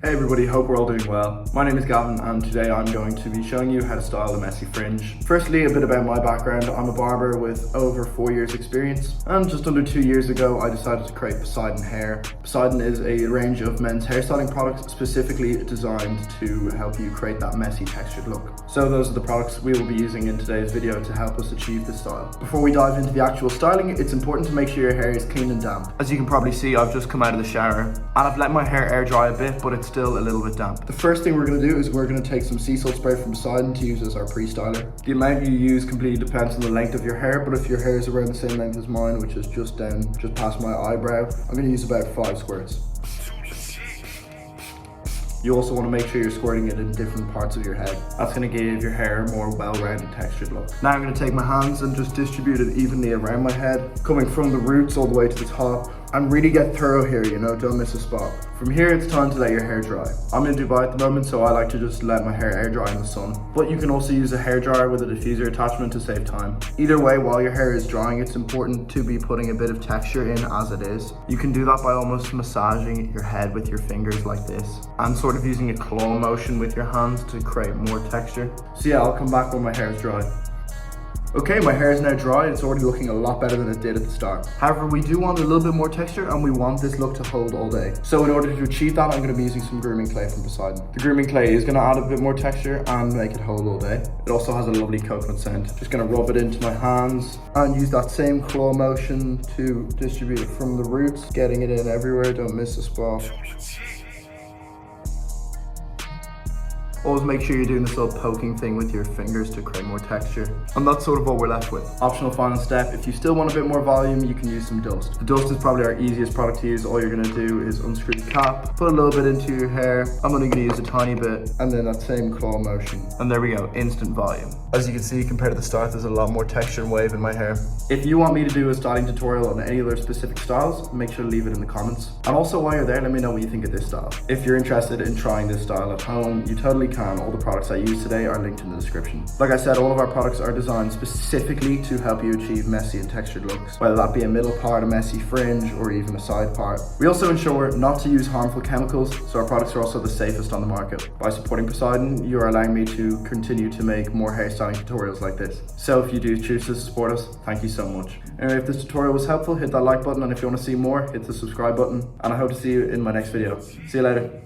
Hey everybody, hope we're all doing well. My name is Gavin and today I'm going to be showing you how to style a messy fringe. Firstly, a bit about my background. I'm a barber with over 4 years experience, and just under 2 years ago I decided to create Poseidon Hair. Poseidon is a range of men's hairstyling products specifically designed to help you create that messy textured look. So those are the products we will be using in today's video to help us achieve this style. Before we dive into the actual styling, it's important to make sure your hair is clean and damp. As you can probably see, I've just come out of the shower and I've let my hair air dry a bit, but it's still a little bit damp. The first thing we're going to do is we're going to take some sea salt spray from Poseidon to use as our pre-styler. The amount you use completely depends on the length of your hair, but if your hair is around the same length as mine, which is just past my eyebrow, I'm going to use about 5 squirts. You also want to make sure you're squirting it in different parts of your head. That's going to give your hair a more well-rounded textured look. Now I'm going to take my hands and just distribute it evenly around my head, coming from the roots all the way to the top. And really get thorough here, don't miss a spot. From here, it's time to let your hair dry. I'm in Dubai at the moment, so I like to just let my hair air dry in the sun. But you can also use a hairdryer with a diffuser attachment to save time. Either way, while your hair is drying, it's important to be putting a bit of texture in as it is. You can do that by almost massaging your head with your fingers like this, and sort of using a claw motion with your hands to create more texture. So yeah, I'll come back when my hair is dry. Okay, my hair is now dry. It's already looking a lot better than it did at the start. However, we do want a little bit more texture and we want this look to hold all day. So in order to achieve that, I'm going to be using some grooming clay from Poseidon. The grooming clay is going to add a bit more texture and make it hold all day. It also has a lovely coconut scent. Just going to rub it into my hands and use that same claw motion to distribute it from the roots, getting it in everywhere, don't miss a spot. Always make sure you're doing this little poking thing with your fingers to create more texture. And that's sort of what we're left with. Optional final step, if you still want a bit more volume, you can use some dust. The dust is probably our easiest product to use. All you're gonna do is unscrew the cap, put a little bit into your hair. I'm only gonna use a tiny bit, and then that same claw motion. And there we go, instant volume. As you can see, compared to the start, there's a lot more texture and wave in my hair. If you want me to do a styling tutorial on any other specific styles, make sure to leave it in the comments. And also while you're there, let me know what you think of this style. If you're interested in trying this style at home, you totally can. All the products I use today are linked in the description. Like I said, all of our products are designed specifically to help you achieve messy and textured looks, whether that be a middle part, a messy fringe, or even a side part. We also ensure not to use harmful chemicals, so our products are also the safest on the market. By supporting Poseidon, you are allowing me to continue to make more hairstyling tutorials like this. So if you do choose to support us, thank you so much. Anyway, if this tutorial was helpful, hit that like button, and if you want to see more, hit the subscribe button, and I hope to see you in my next video. See you later.